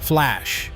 Flash.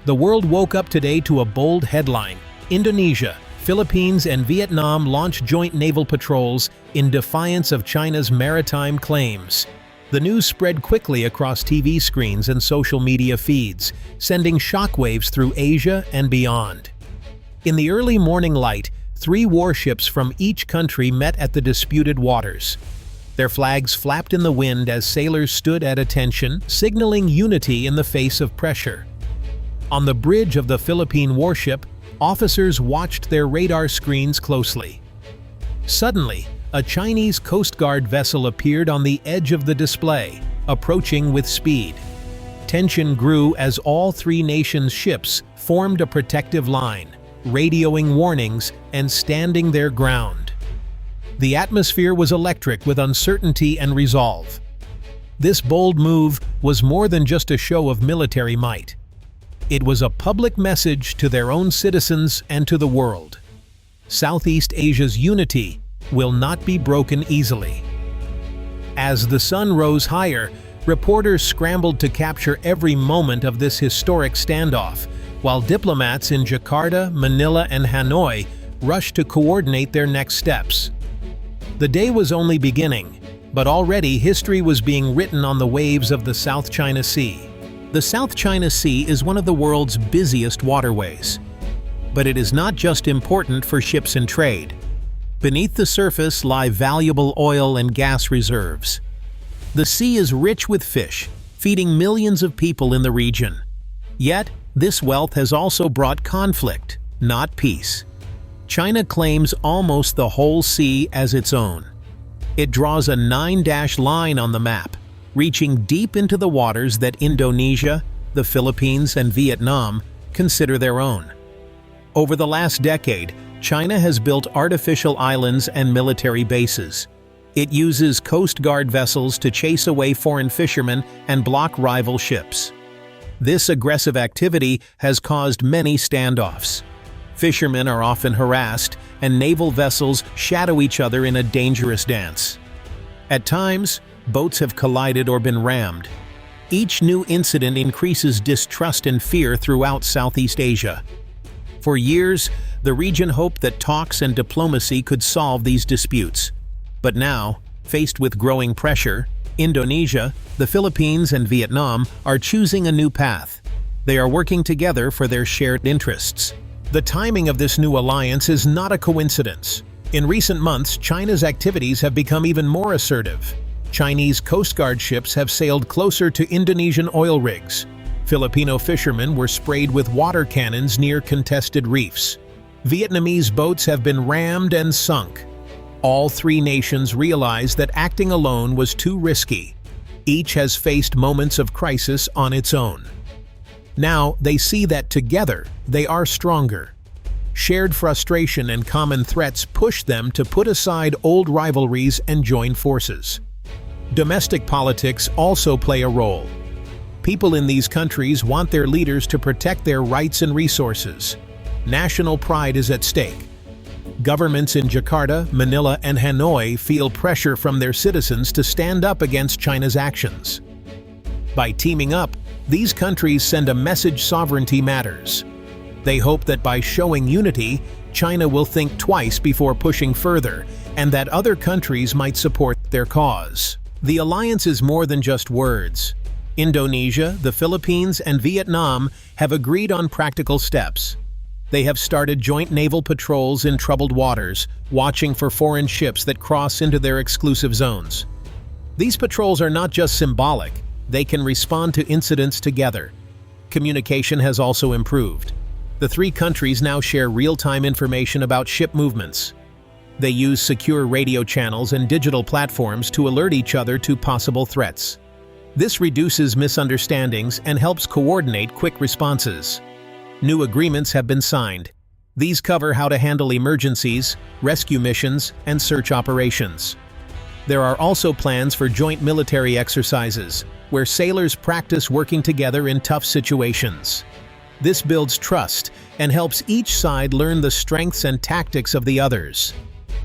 The world woke up today to a bold headline. Indonesia, Philippines, and Vietnam launch joint naval patrols in defiance of China's maritime claims. The news spread quickly across TV screens and social media feeds, sending shockwaves through Asia and beyond. In the early morning light, 3 warships from each country met at the disputed waters. Their flags flapped in the wind as sailors stood at attention, signaling unity in the face of pressure. On the bridge of the Philippine warship, officers watched their radar screens closely. Suddenly, a Chinese Coast Guard vessel appeared on the edge of the display, approaching with speed. Tension grew as all 3 nations' ships formed a protective line, radioing warnings and standing their ground. The atmosphere was electric with uncertainty and resolve. This bold move was more than just a show of military might. It was a public message to their own citizens and to the world. Southeast Asia's unity will not be broken easily. As the sun rose higher, reporters scrambled to capture every moment of this historic standoff, while diplomats in Jakarta, Manila, and Hanoi rushed to coordinate their next steps. The day was only beginning, but already history was being written on the waves of the South China Sea. The South China Sea is one of the world's busiest waterways. But it is not just important for ships and trade. Beneath the surface lie valuable oil and gas reserves. The sea is rich with fish, feeding millions of people in the region. Yet, this wealth has also brought conflict, not peace. China claims almost the whole sea as its own. It draws a 9-dash line on the map, reaching deep into the waters that Indonesia, the Philippines, and Vietnam consider their own. Over the last decade, China has built artificial islands and military bases. It uses Coast Guard vessels to chase away foreign fishermen and block rival ships. This aggressive activity has caused many standoffs. Fishermen are often harassed, and naval vessels shadow each other in a dangerous dance. At times, boats have collided or been rammed. Each new incident increases distrust and fear throughout Southeast Asia. For years, the region hoped that talks and diplomacy could solve these disputes. But now, faced with growing pressure, Indonesia, the Philippines, and Vietnam are choosing a new path. They are working together for their shared interests. The timing of this new alliance is not a coincidence. In recent months, China's activities have become even more assertive. Chinese Coast Guard ships have sailed closer to Indonesian oil rigs. Filipino fishermen were sprayed with water cannons near contested reefs. Vietnamese boats have been rammed and sunk. All 3 nations realize that acting alone was too risky. Each has faced moments of crisis on its own. Now they see that together they are stronger. Shared frustration and common threats push them to put aside old rivalries and join forces. Domestic politics also play a role. People in these countries want their leaders to protect their rights and resources. National pride is at stake. Governments in Jakarta, Manila, and Hanoi feel pressure from their citizens to stand up against China's actions. By teaming up, these countries send a message sovereignty matters. They hope that by showing unity, China will think twice before pushing further, and that other countries might support their cause. The alliance is more than just words. Indonesia, the Philippines, and Vietnam have agreed on practical steps. They have started joint naval patrols in troubled waters, watching for foreign ships that cross into their exclusive zones. These patrols are not just symbolic, they can respond to incidents together. Communication has also improved. The 3 countries now share real-time information about ship movements. They use secure radio channels and digital platforms to alert each other to possible threats. This reduces misunderstandings and helps coordinate quick responses. New agreements have been signed. These cover how to handle emergencies, rescue missions, and search operations. There are also plans for joint military exercises, where sailors practice working together in tough situations. This builds trust and helps each side learn the strengths and tactics of the others.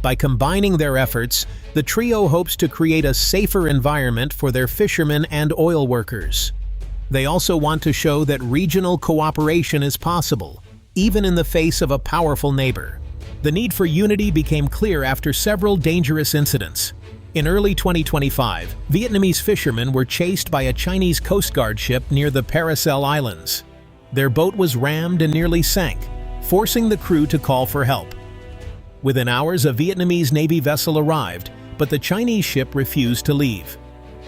By combining their efforts, the trio hopes to create a safer environment for their fishermen and oil workers. They also want to show that regional cooperation is possible, even in the face of a powerful neighbor. The need for unity became clear after several dangerous incidents. In early 2025, Vietnamese fishermen were chased by a Chinese Coast Guard ship near the Territorial Islands. Their boat was rammed and nearly sank, forcing the crew to call for help. Within hours, a Vietnamese Navy vessel arrived, but the Chinese ship refused to leave.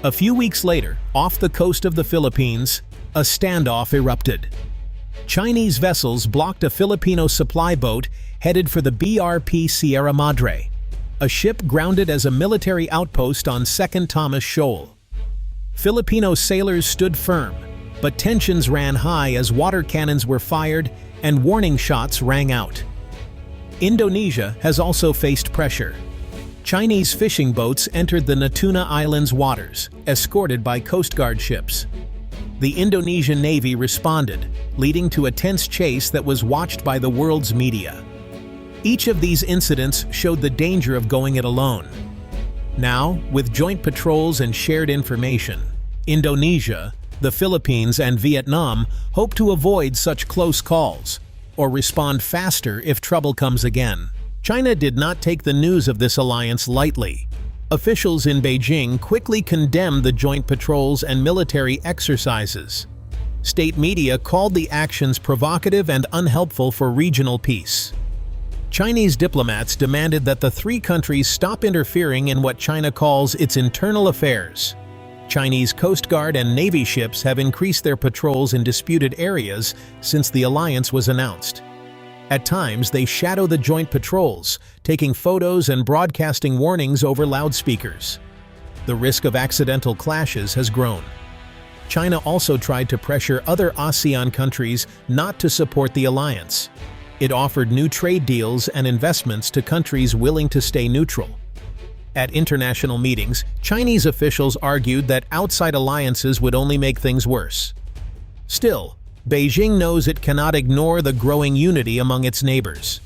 A few weeks later, off the coast of the Philippines, a standoff erupted. Chinese vessels blocked a Filipino supply boat headed for the BRP Sierra Madre, a ship grounded as a military outpost on 2nd Thomas Shoal. Filipino sailors stood firm, but tensions ran high as water cannons were fired and warning shots rang out. Indonesia has also faced pressure. Chinese fishing boats entered the Natuna Islands waters, escorted by Coast Guard ships. The Indonesian Navy responded, leading to a tense chase that was watched by the world's media. Each of these incidents showed the danger of going it alone. Now, with joint patrols and shared information, Indonesia, the Philippines, and Vietnam hope to avoid such close calls, or respond faster if trouble comes again. China did not take the news of this alliance lightly. Officials in Beijing quickly condemned the joint patrols and military exercises. State media called the actions provocative and unhelpful for regional peace. Chinese diplomats demanded that the three countries stop interfering in what China calls its internal affairs. Chinese Coast Guard and Navy ships have increased their patrols in disputed areas since the alliance was announced. At times, they shadow the joint patrols, taking photos and broadcasting warnings over loudspeakers. The risk of accidental clashes has grown. China also tried to pressure other ASEAN countries not to support the alliance. It offered new trade deals and investments to countries willing to stay neutral. At international meetings, Chinese officials argued that outside alliances would only make things worse. Still, Beijing knows it cannot ignore the growing unity among its neighbors.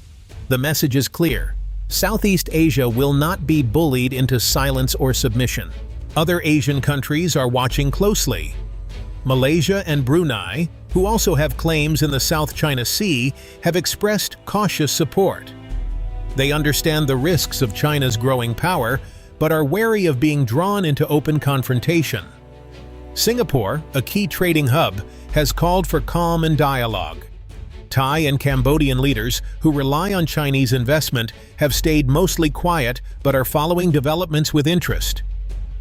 The message is clear: Southeast Asia will not be bullied into silence or submission. Other Asian countries are watching closely. Malaysia and Brunei, who also have claims in the South China Sea, have expressed cautious support. They understand the risks of China's growing power, but are wary of being drawn into open confrontation. Singapore, a key trading hub, has called for calm and dialogue. Thai and Cambodian leaders, who rely on Chinese investment, have stayed mostly quiet but are following developments with interest.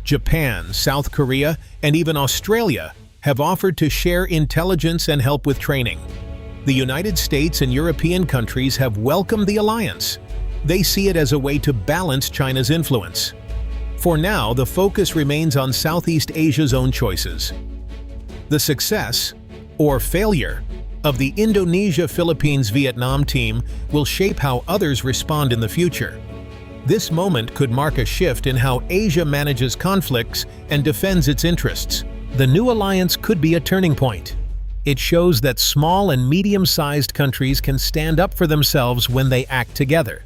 Japan, South Korea, and even Australia have offered to share intelligence and help with training. The United States and European countries have welcomed the alliance. They see it as a way to balance China's influence. For now, the focus remains on Southeast Asia's own choices. The success, or failure, of the Indonesia-Philippines-Vietnam team will shape how others respond in the future. This moment could mark a shift in how Asia manages conflicts and defends its interests. The new alliance could be a turning point. It shows that small and medium-sized countries can stand up for themselves when they act together.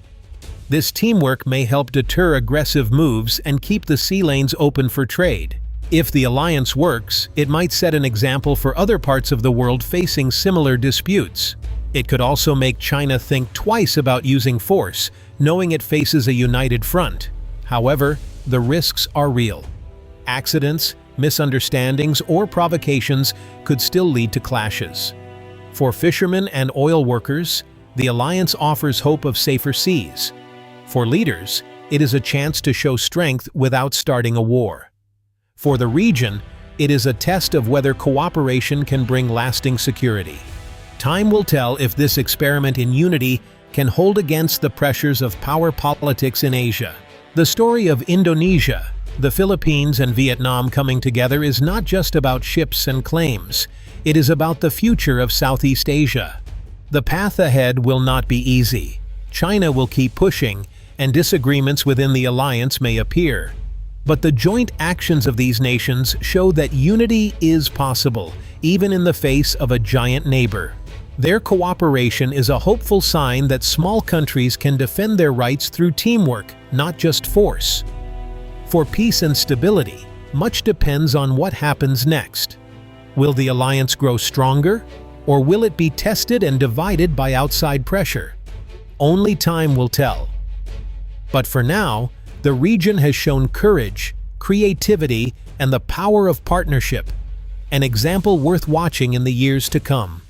This teamwork may help deter aggressive moves and keep the sea lanes open for trade. If the alliance works, it might set an example for other parts of the world facing similar disputes. It could also make China think twice about using force, knowing it faces a united front. However, the risks are real. Accidents, misunderstandings, or provocations could still lead to clashes. For fishermen and oil workers, the alliance offers hope of safer seas. For leaders, it is a chance to show strength without starting a war. For the region, it is a test of whether cooperation can bring lasting security. Time will tell if this experiment in unity can hold against the pressures of power politics in Asia. The story of Indonesia, the Philippines, and Vietnam coming together is not just about ships and claims. It is about the future of Southeast Asia. The path ahead will not be easy. China will keep pushing, and disagreements within the alliance may appear. But the joint actions of these nations show that unity is possible, even in the face of a giant neighbor. Their cooperation is a hopeful sign that small countries can defend their rights through teamwork, not just force. For peace and stability, much depends on what happens next. Will the alliance grow stronger, or will it be tested and divided by outside pressure? Only time will tell. But for now, the region has shown courage, creativity, and the power of partnership, an example worth watching in the years to come.